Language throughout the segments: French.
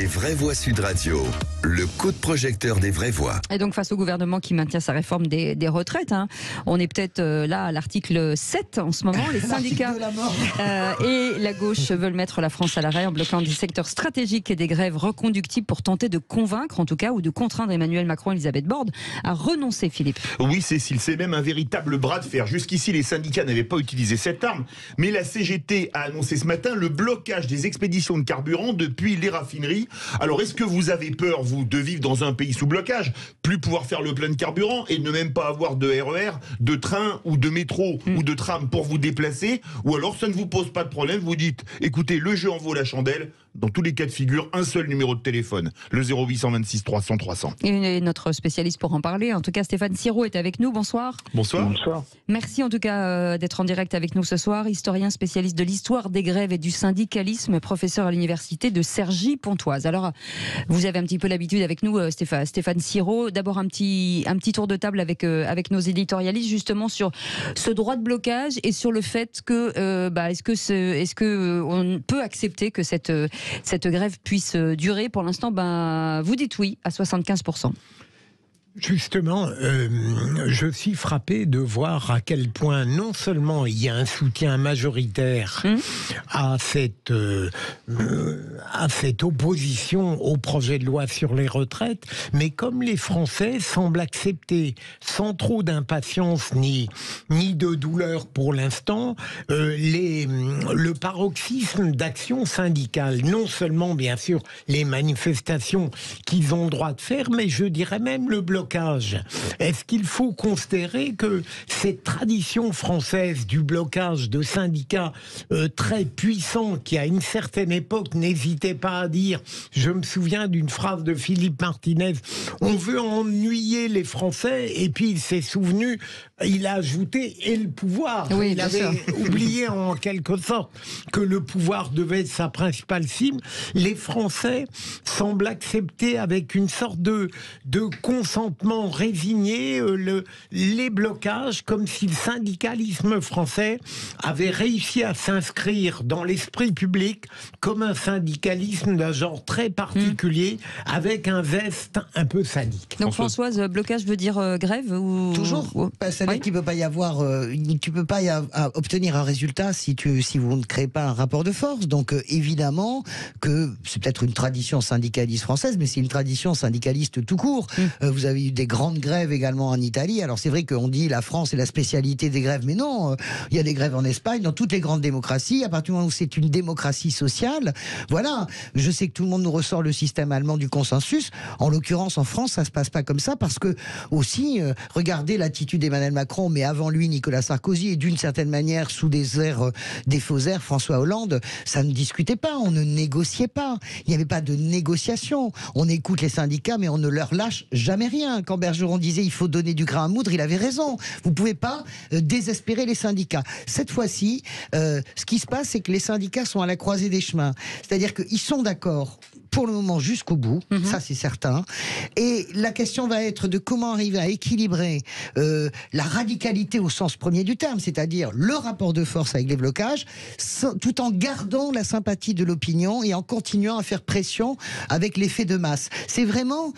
Les vraies voix Sud Radio, le coup de projecteur des vraies voix. Et donc face au gouvernement qui maintient sa réforme des retraites, on est peut-être là à l'article 7 en ce moment. Les syndicats et la gauche veulent mettre la France à l'arrêt en bloquant des secteurs stratégiques et des grèves reconductibles pour tenter de convaincre en tout cas ou de contraindre Emmanuel Macron et Elisabeth Borne à renoncer, Philippe. Oui Cécile, c'est même un véritable bras de fer. Jusqu'ici les syndicats n'avaient pas utilisé cette arme, mais la CGT a annoncé ce matin le blocage des expéditions de carburant depuis les raffineries. Alors est-ce que vous avez peur, vous, de vivre dans un pays sous blocage, plus pouvoir faire le plein de carburant et ne même pas avoir de RER, de train ou de métro ou de tram pour vous déplacer? Ou alors ça ne vous pose pas de problème, vous dites écoutez, le jeu en vaut la chandelle. Dans tous les cas de figure, un seul numéro de téléphone, le 0826 300 300. Et notre spécialiste pour en parler, en tout cas Stéphane Siro est avec nous, bonsoir. Bonsoir. Bonsoir. Merci en tout cas d'être en direct avec nous ce soir, historien spécialiste de l'histoire des grèves et du syndicalisme, professeur à l'université de Cergy-Pontoise. Alors, vous avez un petit peu l'habitude avec nous, Stéphane Siro. D'abord un petit tour de table avec nos éditorialistes justement sur ce droit de blocage et sur le fait que est-ce que on peut accepter que cette grève puisse durer. Pour l'instant, vous dites oui à 75%. Justement, je suis frappé de voir à quel point non seulement il y a un soutien majoritaire à cette opposition au projet de loi sur les retraites, mais comme les Français semblent accepter sans trop d'impatience ni de douleur pour l'instant le paroxysme d'action syndicale. Non seulement bien sûr les manifestations qu'ils ont le droit de faire, mais je dirais même le blocage. Est-ce qu'il faut considérer que cette tradition française du blocage de syndicats très puissants qui à une certaine époque n'hésitaient pas à dire, je me souviens d'une phrase de Philippe Martinez, on veut ennuyer les Français, et puis il s'est souvenu, il a ajouté et le pouvoir. Oui, il avait oublié en quelque sorte que le pouvoir devait être sa principale cible. Les Français semblent accepter avec une sorte de consentement résigné les blocages, comme si le syndicalisme français avait réussi à s'inscrire dans l'esprit public comme un syndicalisme d'un genre très particulier, avec un zeste un peu sadique. Donc Françoise, blocage veut dire grève ou... Toujours. C'est-à-dire qu'il ne peut pas y avoir, tu peux pas obtenir un résultat si vous ne créez pas un rapport de force. Donc évidemment que c'est peut-être une tradition syndicaliste française, mais c'est une tradition syndicaliste tout court. Vous avez eu des grandes grèves également en Italie. Alors c'est vrai qu'on dit la France est la spécialité des grèves, mais non, il y a des grèves en Espagne, dans toutes les grandes démocraties. À partir du moment où c'est une démocratie sociale, voilà. Je sais que tout le monde nous ressort le système allemand du consensus. En l'occurrence, en France, ça se passe pas comme ça parce que aussi, regardez l'attitude d'Emmanuel Macron, mais avant lui Nicolas Sarkozy, et d'une certaine manière sous des faux airs François Hollande, ça ne discutait pas, on ne négociait pas. Il n'y avait pas de négociation. On écoute les syndicats, mais on ne leur lâche jamais rien. Quand Bergeron disait il faut donner du grain à moudre, il avait raison. Vous ne pouvez pas désespérer les syndicats. Cette fois-ci, ce qui se passe, c'est que les syndicats sont à la croisée des chemins. C'est-à-dire qu'ils sont d'accord pour le moment jusqu'au bout, ça c'est certain. Et la question va être de comment arriver à équilibrer la radicalité au sens premier du terme, c'est-à-dire le rapport de force avec les blocages, tout en gardant la sympathie de l'opinion et en continuant à faire pression avec l'effet de masse. C'est vraiment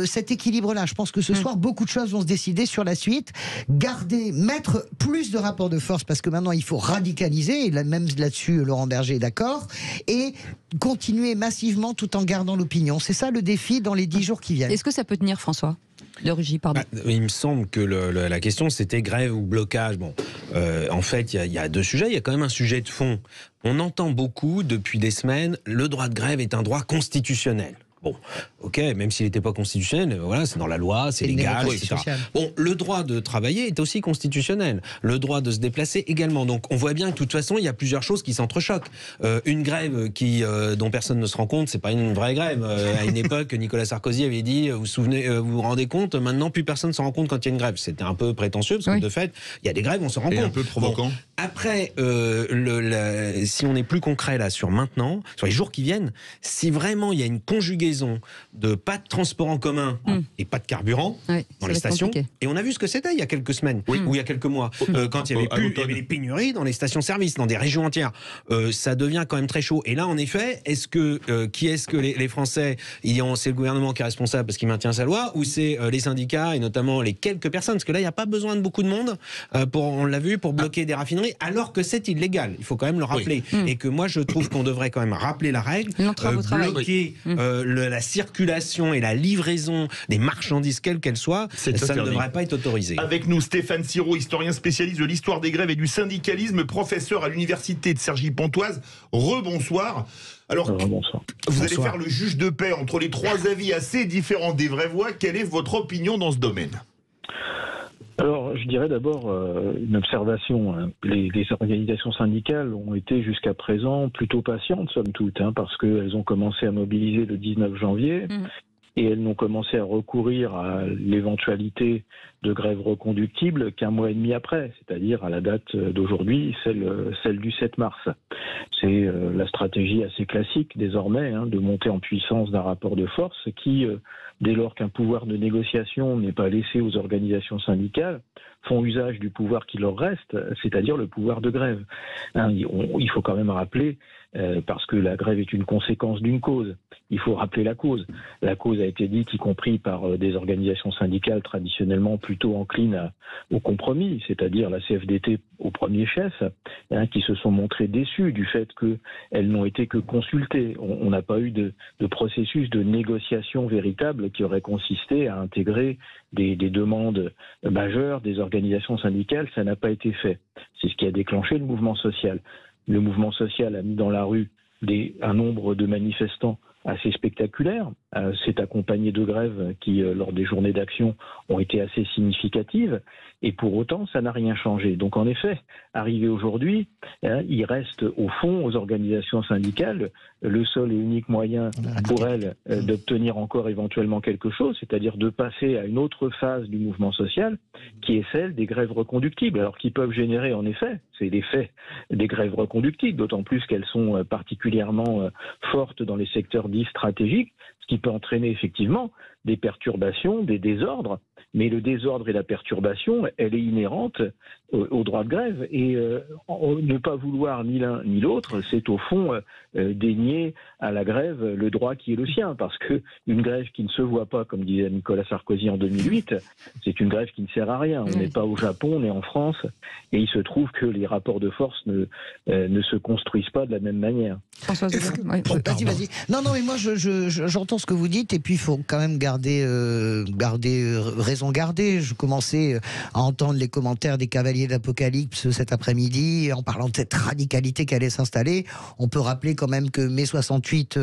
cet équilibre-là. Je pense que ce soir, beaucoup de choses vont se décider sur la suite. Mettre plus de rapports de force, parce que maintenant il faut radicaliser, et même là-dessus Laurent Berger est d'accord, et continuer massivement tout en gardant l'opinion. C'est ça le défi dans les 10 jours qui viennent. Est-ce que ça peut tenir, François de Rugy, pardon. Il me semble que la question c'était grève ou blocage. Bon, en fait, il y a deux sujets. Il y a quand même un sujet de fond. On entend beaucoup depuis des semaines, le droit de grève est un droit constitutionnel. Bon, ok, même s'il n'était pas constitutionnel, voilà, c'est dans la loi, c'est légal, etc. Bon, le droit de travailler est aussi constitutionnel. Le droit de se déplacer également. Donc, on voit bien que de toute façon, il y a plusieurs choses qui s'entrechoquent. Une grève dont personne ne se rend compte, c'est pas une vraie grève. À une époque, Nicolas Sarkozy avait dit, vous vous rendez compte, maintenant plus personne ne s'en rend compte quand il y a une grève. C'était un peu prétentieux, parce que de fait, il y a des grèves, on se rend compte. Et un peu provoquant. Bon, après, si on est plus concret là sur maintenant, sur les jours qui viennent, si vraiment il y a une conjugaison livraison, de pas de transport en commun et pas de carburant dans les stations. Et on a vu ce que c'était il y a quelques semaines ou il y a quelques mois, quand il y avait des pénuries dans les stations-service, dans des régions entières. Ça devient quand même très chaud. Et là, en effet, qui est-ce que les Français, c'est le gouvernement qui est responsable parce qu'il maintient sa loi, ou c'est les syndicats et notamment les quelques personnes, parce que là, il n'y a pas besoin de beaucoup de monde, on l'a vu, pour bloquer des raffineries, alors que c'est illégal. Il faut quand même le rappeler. Et que moi, je trouve qu'on devrait quand même rappeler la règle, bloquer la circulation et la livraison des marchandises, quelles qu'elles soient, ça ne devrait pas être autorisé. Avec nous, Stéphane Siro, historien spécialiste de l'histoire des grèves et du syndicalisme, professeur à l'université de Cergy-Pontoise. Rebonsoir. Alors, vous allez faire le juge de paix entre les trois avis assez différents des vraies voix. Quelle est votre opinion dans ce domaine ? Alors, je dirais d'abord une observation. Les organisations syndicales ont été jusqu'à présent plutôt patientes, somme toute, parce qu'elles ont commencé à mobiliser le 19 janvier et elles n'ont commencé à recourir à l'éventualité de grève reconductible qu'un mois et demi après, c'est-à-dire à la date d'aujourd'hui, celle du 7 mars. C'est la stratégie assez classique désormais de monter en puissance d'un rapport de force qui, dès lors qu'un pouvoir de négociation n'est pas laissé aux organisations syndicales, font usage du pouvoir qui leur reste, c'est-à-dire le pouvoir de grève. Il faut quand même rappeler, parce que la grève est une conséquence d'une cause, il faut rappeler la cause. La cause a été dite, y compris par des organisations syndicales traditionnellement plutôt enclines au compromis, c'est-à-dire la CFDT au premier chef, qui se sont montrées déçues du fait qu'elles n'ont été que consultées. On n'a pas eu de processus de négociation véritable qui aurait consisté à intégrer des demandes majeures des organisations syndicales. Ça n'a pas été fait. C'est ce qui a déclenché le mouvement social. Le mouvement social a mis dans la rue un nombre de manifestants assez spectaculaire. C'est accompagné de grèves qui, lors des journées d'action, ont été assez significatives. Et pour autant, ça n'a rien changé. Donc en effet, arrivé aujourd'hui, il reste au fond aux organisations syndicales le seul et unique moyen pour elles d'obtenir encore éventuellement quelque chose, c'est-à-dire de passer à une autre phase du mouvement social, qui est celle des grèves reconductibles. Alors qui peuvent générer en effet, c'est l'effet des grèves reconductibles, d'autant plus qu'elles sont particulièrement fortes dans les secteurs dits stratégiques, ce qui peut entraîner effectivement des perturbations, des désordres, mais le désordre et la perturbation, elle est inhérente au droit de grève. Et ne pas vouloir ni l'un ni l'autre, c'est au fond dénier à la grève le droit qui est le sien. Parce qu'une grève qui ne se voit pas, comme disait Nicolas Sarkozy en 2008, c'est une grève qui ne sert à rien. On n'est pas au Japon, on est en France, et il se trouve que les rapports de force ne se construisent pas de la même manière. François, vas-y. Non, mais moi j'entends ce que vous dites, et puis il faut quand même raison garder. Je commençais à entendre les commentaires des cavaliers d'Apocalypse cet après-midi en parlant de cette radicalité qui allait s'installer. On peut rappeler quand même que mai 68,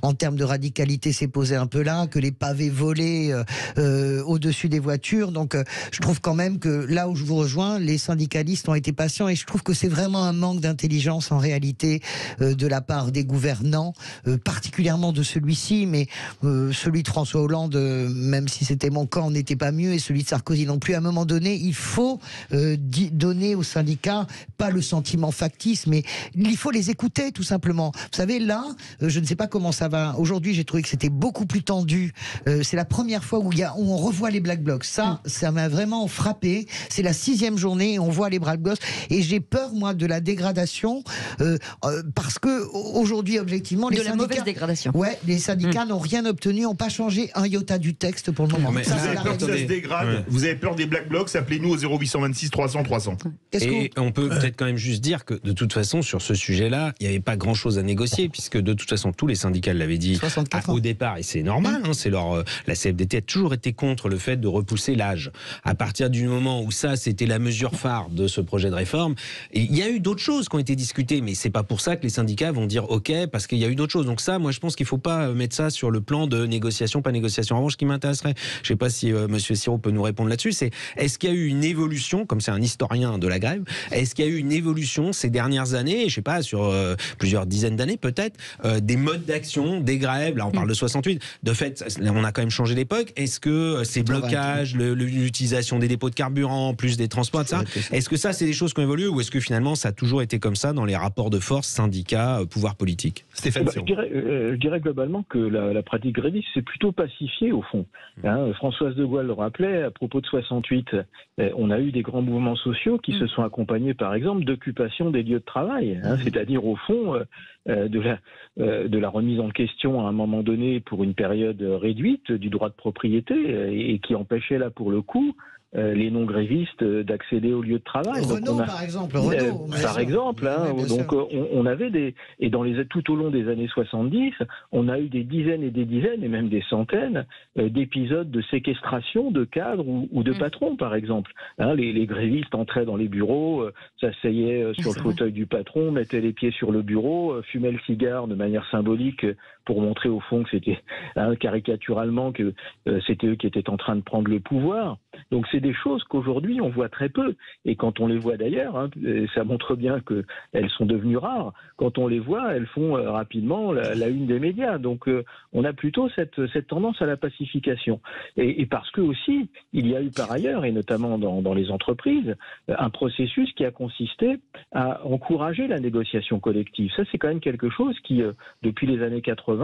en termes de radicalité, s'est posé un peu là, que les pavés volaient au-dessus des voitures. Donc je trouve quand même que là où je vous rejoins, les syndicalistes ont été patients, et je trouve que c'est vraiment un manque d'intelligence en réalité de la part des gouvernants, particulièrement de celui-ci, mais celui de François Hollande, même si c'était mon camp, n'était pas mieux, et celui de Sarkozy non plus. À un moment donné, il faut donner aux syndicats, pas le sentiment factice, mais il faut les écouter tout simplement. Vous savez, là, je ne sais pas comment ça va. Aujourd'hui, j'ai trouvé que c'était beaucoup plus tendu. C'est la première fois où on revoit les Black Blocs. Ça m'a vraiment frappé. C'est la 6e journée et on voit les Black Blocs. Et j'ai peur, moi, de la dégradation, parce que aujourd'hui, objectivement, la mauvaise dégradation. Ouais, les syndicats n'ont rien obtenu, n'ont pas changé un iota du texte pour le moment. Vous avez peur que ça se dégrade. Vous avez peur des Black Blocs, appelez-nous au 0826 300 300. Et on peut peut-être quand même juste dire que de toute façon, sur ce sujet-là, il n'y avait pas grand-chose à négocier, puisque de toute façon, tous les syndicats l'avaient dit au départ, et c'est normal, la CFDT a toujours été contre le fait de repousser l'âge. À partir du moment où ça, c'était la mesure phare de ce projet de réforme, et il y a eu d'autres choses qui ont été discutées, mais c'est pas pour ça que les syndicats vont dire OK, parce qu'il y a eu d'autres choses. Donc ça, moi, je pense qu'il faut pas mettre ça sur le plan de négociation, pas négociation. En revanche, ce qui m'intéresserait, je sais pas si Monsieur Siro peut nous répondre là-dessus, c'est est-ce qu'il y a eu une évolution, comme c'est un historien historien de la grève, est-ce qu'il y a eu une évolution ces dernières années, je ne sais pas, sur plusieurs dizaines d'années peut-être, des modes d'action, des grèves, là on parle de 68, de fait on a quand même changé d'époque, est-ce que ces blocages, l'utilisation des dépôts de carburant, plus des transports, ça, est-ce que ça c'est des choses qui ont évolué ou est-ce que finalement ça a toujours été comme ça dans les rapports de force, syndicats, pouvoir politique? Stéphane je dirais globalement que la pratique gréviste s'est plutôt pacifiée au fond. Françoise de Gaulle le rappelait, à propos de 68, on a eu des grands mouvements sociaux qui se sont accompagnés par exemple d'occupation des lieux de travail, c'est-à-dire au fond de la remise en question à un moment donné pour une période réduite du droit de propriété et qui empêchait là pour le coup les non-grévistes d'accéder aux lieux de travail. Renault, par exemple. On avait et tout au long des années 70, on a eu des dizaines et des dizaines, et même des centaines, d'épisodes de séquestration de cadres ou de patrons, par exemple. Les grévistes entraient dans les bureaux, s'asseyaient sur le fauteuil du patron, mettaient les pieds sur le bureau, fumaient le cigare de manière symbolique pour montrer au fond que c'était, caricaturalement, que c'était eux qui étaient en train de prendre le pouvoir. Donc c'est des choses qu'aujourd'hui on voit très peu. Et quand on les voit d'ailleurs, ça montre bien qu'elles sont devenues rares. Quand on les voit, elles font rapidement la une des médias. Donc on a plutôt cette tendance à la pacification. Et parce que aussi, il y a eu par ailleurs, et notamment dans les entreprises, un processus qui a consisté à encourager la négociation collective. Ça, c'est quand même quelque chose qui, depuis les années 80,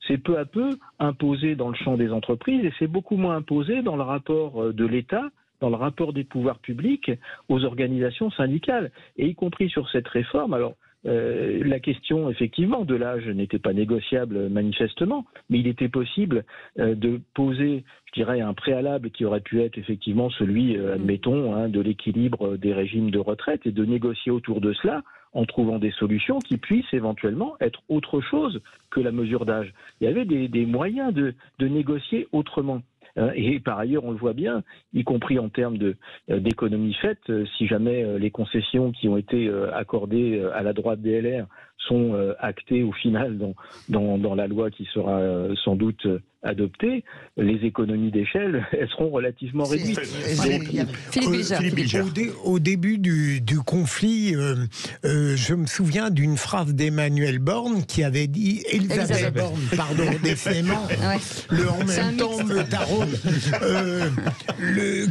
s'est peu à peu imposé dans le champ des entreprises et c'est beaucoup moins imposé dans le rapport de l'État, dans le rapport des pouvoirs publics aux organisations syndicales. Et y compris sur cette réforme, alors la question effectivement de l'âge n'était pas négociable manifestement, mais il était possible de poser, je dirais, un préalable qui aurait pu être effectivement celui, admettons, de l'équilibre des régimes de retraite et de négocier autour de cela en trouvant des solutions qui puissent éventuellement être autre chose que la mesure d'âge. Il y avait des moyens de négocier autrement. Et par ailleurs, on le voit bien, y compris en termes d'économies faites, si jamais les concessions qui ont été accordées à la droite des LR sont actées au final dans la loi qui sera sans doute adoptée, les économies d'échelle, elles seront relativement réduites. Au début du conflit, je me souviens d'une phrase d'Emmanuel Borne qui avait dit, Elisabeth Borne, pardon, décidément, le en même temps me taraude,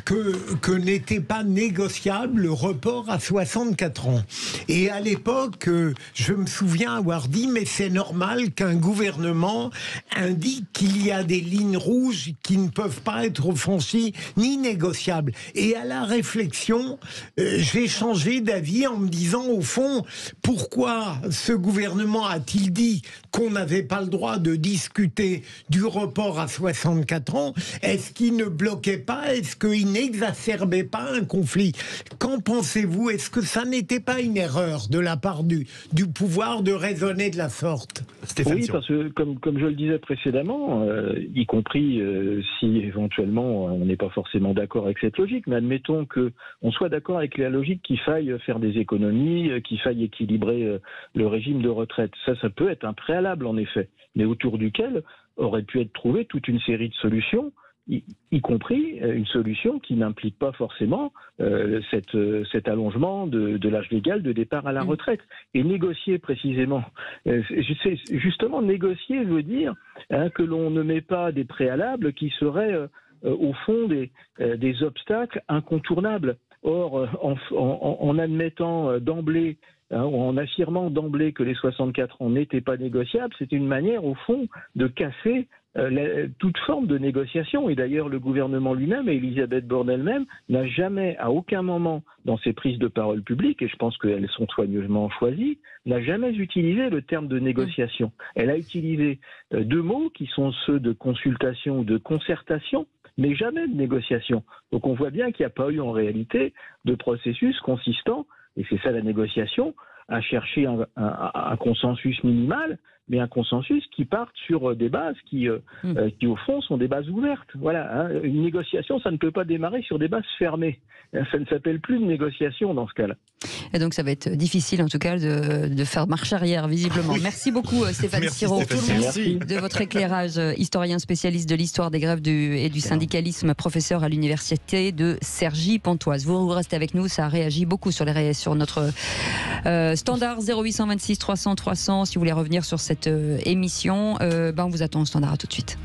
que n'était pas négociable le report à 64 ans. Et à l'époque, je me souviens avoir dit, mais c'est normal qu'un gouvernement indique qu'il y a des lignes rouges qui ne peuvent pas être franchies ni négociables. Et à la réflexion, j'ai changé d'avis en me disant, au fond, pourquoi ce gouvernement a-t-il dit qu'on n'avait pas le droit de discuter du report à 64 ans? Est-ce qu'il ne bloquait pas? Est-ce qu'il n'exacerbait pas un conflit? Qu'en pensez-vous? Est-ce que ça n'était pas une erreur de la part du pouvoir de raisonner de la sorte? Oui, parce que comme je le disais précédemment, y compris si éventuellement on n'est pas forcément d'accord avec cette logique, mais admettons qu'on soit d'accord avec la logique qu'il faille faire des économies, qu'il faille équilibrer le régime de retraite. Ça peut être un préalable en effet, mais autour duquel aurait pu être trouvée toute une série de solutions, y compris une solution qui n'implique pas forcément cet allongement de l'âge légal de départ à la retraite. Et négocier précisément, justement négocier veut dire que l'on ne met pas des préalables qui seraient au fond des obstacles incontournables. Or, en admettant d'emblée, en affirmant d'emblée que les 64 ans n'étaient pas négociables, c'est une manière au fond de casser toute forme de négociation. Et d'ailleurs, le gouvernement lui-même et Elisabeth Borne elle-même n'a jamais, à aucun moment dans ses prises de parole publiques, et je pense qu'elles sont soigneusement choisies, n'a jamais utilisé le terme de négociation. Elle a utilisé deux mots qui sont ceux de consultation ou de concertation, mais jamais de négociation. Donc on voit bien qu'il n'y a pas eu en réalité de processus consistant, et c'est ça la négociation, à chercher un consensus minimal mais un consensus qui parte sur des bases qui au fond, sont des bases ouvertes. Voilà, hein. Une négociation, ça ne peut pas démarrer sur des bases fermées. Ça ne s'appelle plus une négociation dans ce cas-là. Et donc ça va être difficile en tout cas de faire marche arrière visiblement. Oui. Merci beaucoup Stéphane Siro de votre éclairage, historien spécialiste de l'histoire des grèves et du syndicalisme, professeur à l'université de Cergy-Pontoise. Vous restez avec nous, ça réagit beaucoup sur notre standard 0826 300 300 si vous voulez revenir sur cette émission. On vous attend au standard, à tout de suite.